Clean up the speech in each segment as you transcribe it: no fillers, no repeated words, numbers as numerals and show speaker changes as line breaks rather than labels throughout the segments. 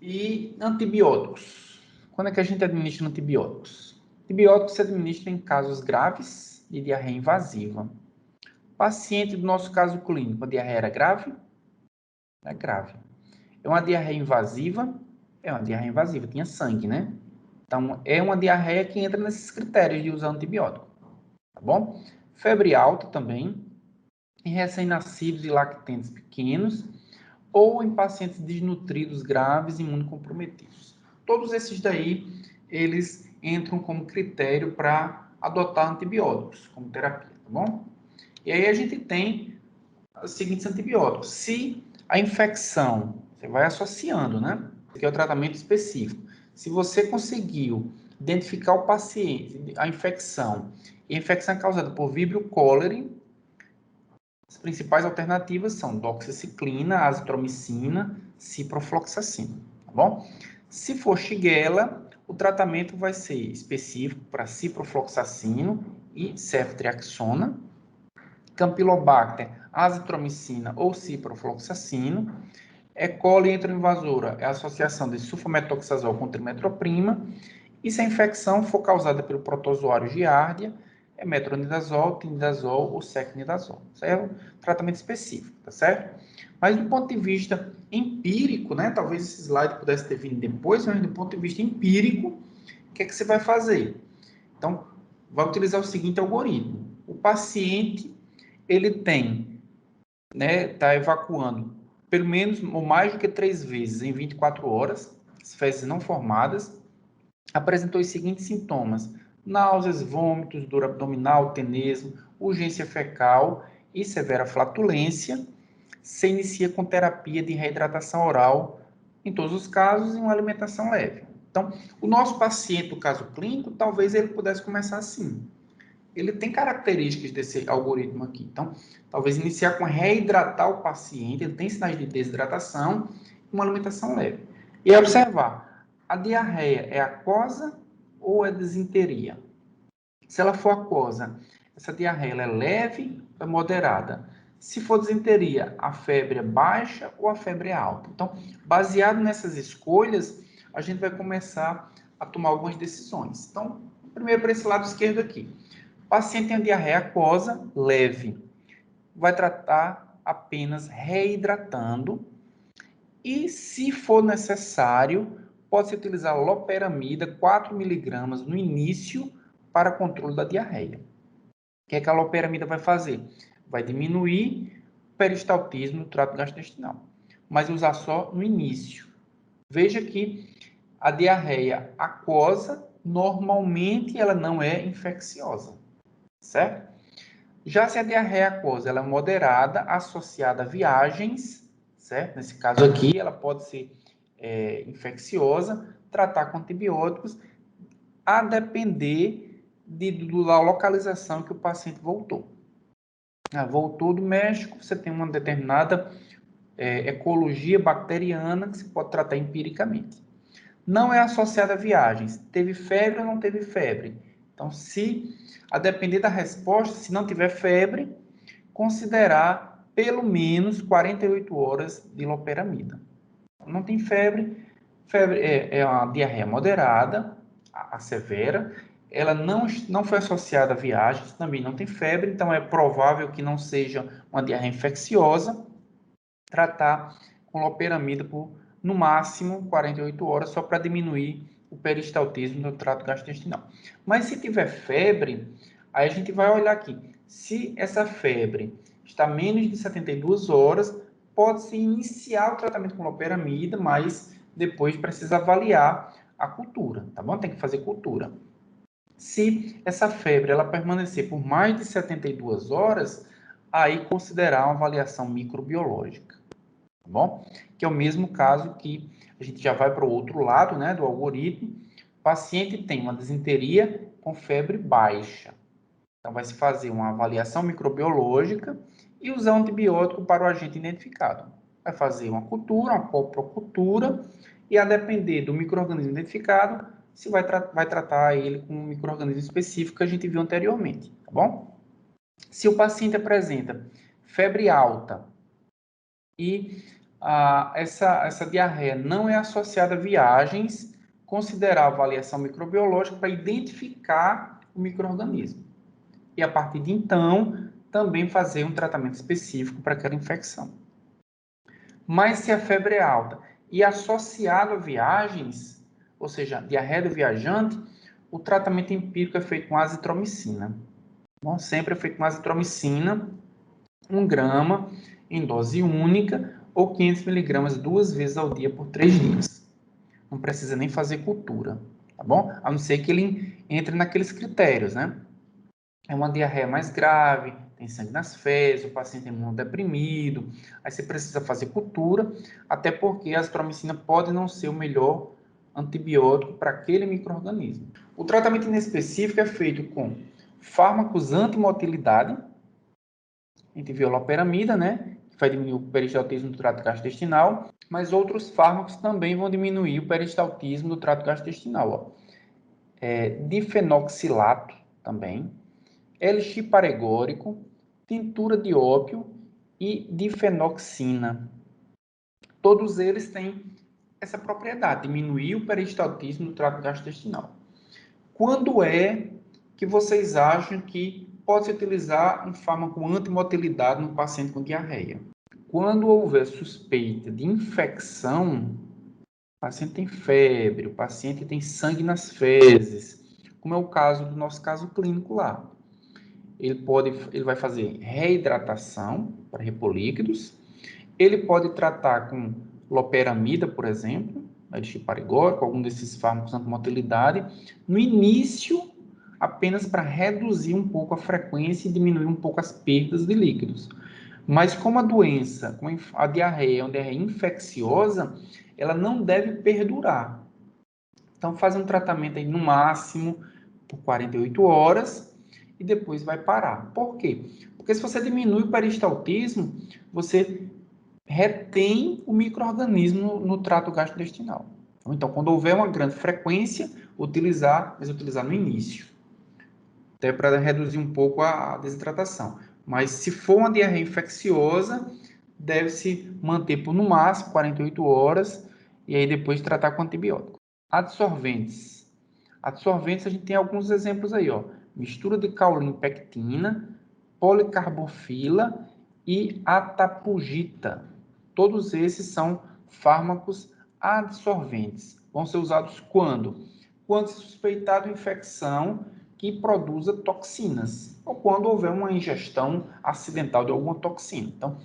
E antibióticos. Quando é que a gente administra antibióticos? Antibióticos se administra em casos graves de diarreia invasiva. Paciente do nosso caso clínico, a diarreia era grave? É grave. É uma diarreia invasiva? É uma diarreia invasiva, tinha sangue, né? Então, é uma diarreia que entra nesses critérios de usar antibiótico, tá bom? Febre alta também, em recém-nascidos e lactentes pequenos, ou em pacientes desnutridos graves e imunocomprometidos. Todos esses daí, eles entram como critério para adotar antibióticos como terapia, tá bom? E aí a gente tem os seguintes antibióticos. Se a infecção, você vai associando, né? Que é o tratamento específico. Se você conseguiu identificar o paciente, a infecção, e a infecção é causada por Vibrio cholerae, as principais alternativas são doxiciclina, azitromicina, ciprofloxacina, tá bom? Se for Shigella, o tratamento vai ser específico para ciprofloxacino e ceftriaxona, Campylobacter, azitromicina ou ciprofloxacino. E. coli enteroinvasora é a associação de sulfametoxazol com trimetroprima. E se a infecção for causada pelo protozoário giardia, é metronidazol, tinidazol ou secnidazol. Isso é um tratamento específico, tá certo? Mas do ponto de vista empírico, né? Talvez esse slide pudesse ter vindo depois, mas do ponto de vista empírico, o que é que você vai fazer? Então, vai utilizar o seguinte algoritmo. O paciente, ele tem, né, tá evacuando pelo menos ou mais do que 3 vezes em 24 horas, as fezes não formadas, apresentou os seguintes sintomas: náuseas, vômitos, dor abdominal, tenesmo, urgência fecal e severa flatulência. Se inicia com terapia de reidratação oral, em todos os casos, e uma alimentação leve. Então, o nosso paciente, no caso clínico, talvez ele pudesse começar assim. Ele tem características desse algoritmo aqui. Então, talvez iniciar com reidratar o paciente, ele tem sinais de desidratação, uma alimentação leve. E observar, a diarreia é aquosa ou é desinteria? Se ela for aquosa, essa diarreia é leve ou é moderada? Se for desinteria, a febre é baixa ou a febre é alta? Então, baseado nessas escolhas, a gente vai começar a tomar algumas decisões. Então, primeiro para esse lado esquerdo aqui. O paciente tem a diarreia aquosa leve. Vai tratar apenas reidratando. E, se for necessário, pode-se utilizar loperamida, 4 mg no início, para controle da diarreia. O que é que a loperamida vai fazer? Vai diminuir o peristaltismo no trato gastrointestinal, mas usar só no início. Veja que a diarreia aquosa, normalmente, ela não é infecciosa, certo? Já se a diarreia aquosa ela é moderada, associada a viagens, certo? Nesse caso aqui, ela pode ser infecciosa, tratar com antibióticos, a depender da localização que o paciente voltou. Voltou do México, você tem uma determinada ecologia bacteriana que se pode tratar empiricamente. Não é associada a viagens. Teve febre ou não teve febre? Então, a depender da resposta, se não tiver febre, considerar pelo menos 48 horas de loperamida. Não tem febre é uma diarreia moderada, a severa, ela não foi associada a viagens, também não tem febre, então é provável que não seja uma diarreia infecciosa. Tratar com loperamida por, no máximo, 48 horas, só para diminuir o peristaltismo do trato gastrointestinal. Mas se tiver febre, aí a gente vai olhar aqui. Se essa febre está menos de 72 horas, pode-se iniciar o tratamento com loperamida, mas depois precisa avaliar a cultura, tá bom? Tem que fazer cultura. Se essa febre ela permanecer por mais de 72 horas, aí considerar uma avaliação microbiológica, tá bom? Que é o mesmo caso que a gente já vai para o outro lado, né, do algoritmo. O paciente tem uma disenteria com febre baixa. Então, vai se fazer uma avaliação microbiológica e usar um antibiótico para o agente identificado. Vai fazer uma cultura, uma coprocultura, e a depender do micro-organismo identificado, se vai tratar ele com um micro-organismo específico que a gente viu anteriormente, tá bom? Se o paciente apresenta febre alta e essa diarreia não é associada a viagens, considerar a avaliação microbiológica para identificar o micro-organismo. E a partir de então, também fazer um tratamento específico para aquela infecção. Mas se a febre é alta e associado a viagens, ou seja, diarreia do viajante, o tratamento empírico é feito com azitromicina. Bom, sempre é feito com azitromicina, 1 grama em dose única ou 500 miligramas 2 vezes ao dia por 3 dias. Não precisa nem fazer cultura, tá bom? A não ser que ele entre naqueles critérios, né? É uma diarreia mais grave, tem sangue nas fezes, o paciente é imunodeprimido, aí você precisa fazer cultura, até porque a azitromicina pode não ser o melhor antibiótico para aquele micro-organismo. O tratamento inespecífico é feito com fármacos antimotilidade, a gente viu a loperamida, né, que vai diminuir o peristaltismo do trato gastrointestinal, mas outros fármacos também vão diminuir o peristaltismo do trato gastrointestinal. Difenoxilato também, elixir paregórico, tintura de ópio e difenoxina. Todos eles têm essa propriedade, diminuir o peristaltismo do trato gastrointestinal. Quando é que vocês acham que pode-se utilizar um fármaco antimotilidade no paciente com diarreia? Quando houver suspeita de infecção, o paciente tem febre, o paciente tem sangue nas fezes, como é o caso do nosso caso clínico lá. Ele vai fazer reidratação para repor líquidos, ele pode tratar com loperamida, por exemplo, elixir paregórico, algum desses fármacos antimotilidade, no início, apenas para reduzir um pouco a frequência e diminuir um pouco as perdas de líquidos. Mas como a doença, como a diarreia é uma diarreia infecciosa, ela não deve perdurar. Então, faz um tratamento aí no máximo por 48 horas e depois vai parar. Por quê? Porque se você diminui o peristaltismo, você retém o micro-organismo no trato gastrointestinal. Então, quando houver uma grande frequência, utilizar no início, até para reduzir um pouco a desidratação. Mas se for uma diarreia infecciosa, deve-se manter por no máximo 48 horas e aí depois tratar com antibiótico. Adsorventes. Adsorventes a gente tem alguns exemplos aí, ó. Mistura de caulin-pectina, policarbofila e atapugita. Todos esses são fármacos adsorventes. Vão ser usados quando? Quando se suspeitar de infecção que produza toxinas, ou quando houver uma ingestão acidental de alguma toxina. Então,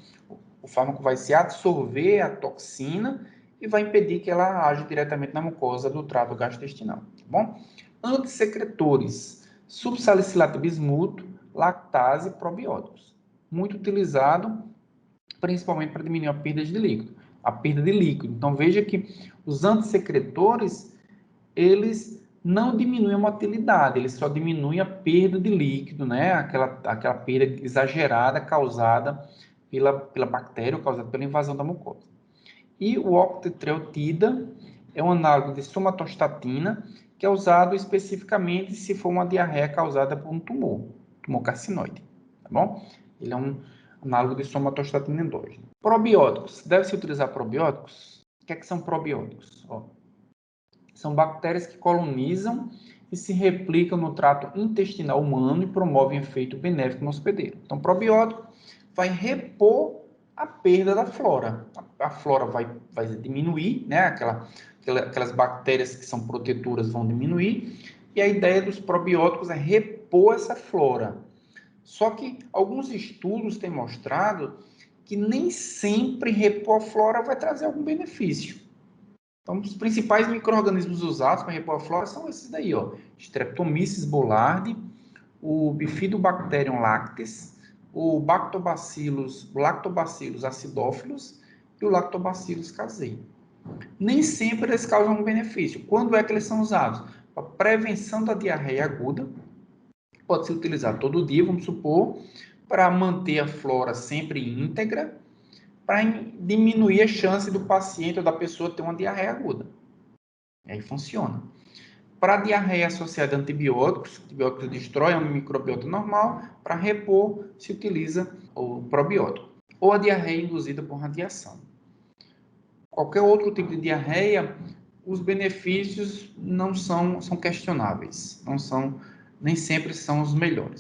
o fármaco vai se absorver a toxina e vai impedir que ela age diretamente na mucosa do trato gastrointestinal, tá bom? Antissecretores, subsalicilato bismuto, lactase e probióticos. Muito utilizado, principalmente para diminuir a perda de líquido. Então, veja que os antissecretores, eles não diminuem a motilidade, eles só diminuem a perda de líquido, né? Aquela perda exagerada causada pela bactéria ou causada pela invasão da mucosa. E o octreotida é um análogo de somatostatina, que é usado especificamente se for uma diarreia causada por um tumor carcinoide, tá bom? Ele é um análogo de somatostatina endógena. Probióticos. Deve-se utilizar probióticos? O que são probióticos? São bactérias que colonizam e se replicam no trato intestinal humano e promovem efeito benéfico no hospedeiro. Então, probiótico vai repor a perda da flora. A flora vai diminuir, né? Aquelas bactérias que são protetoras vão diminuir, e a ideia dos probióticos é repor essa flora. Só que alguns estudos têm mostrado que nem sempre repor a flora vai trazer algum benefício. Então, os principais micro-organismos usados para repor a flora são esses daí, ó. Streptomyces boulardii, o Bifidobacterium lactis, o Lactobacillus acidófilos e o Lactobacillus casei. Nem sempre eles causam um benefício. Quando é que eles são usados? Para prevenção da diarreia aguda, pode ser utilizado todo dia, vamos supor, para manter a flora sempre íntegra, para diminuir a chance do paciente ou da pessoa ter uma diarreia aguda. E aí funciona. Para diarreia associada a antibióticos destroem a microbiota normal, para repor se utiliza o probiótico. Ou a diarreia induzida por radiação. qualquer outro tipo de diarreia, os benefícios não são questionáveis, nem sempre são os melhores.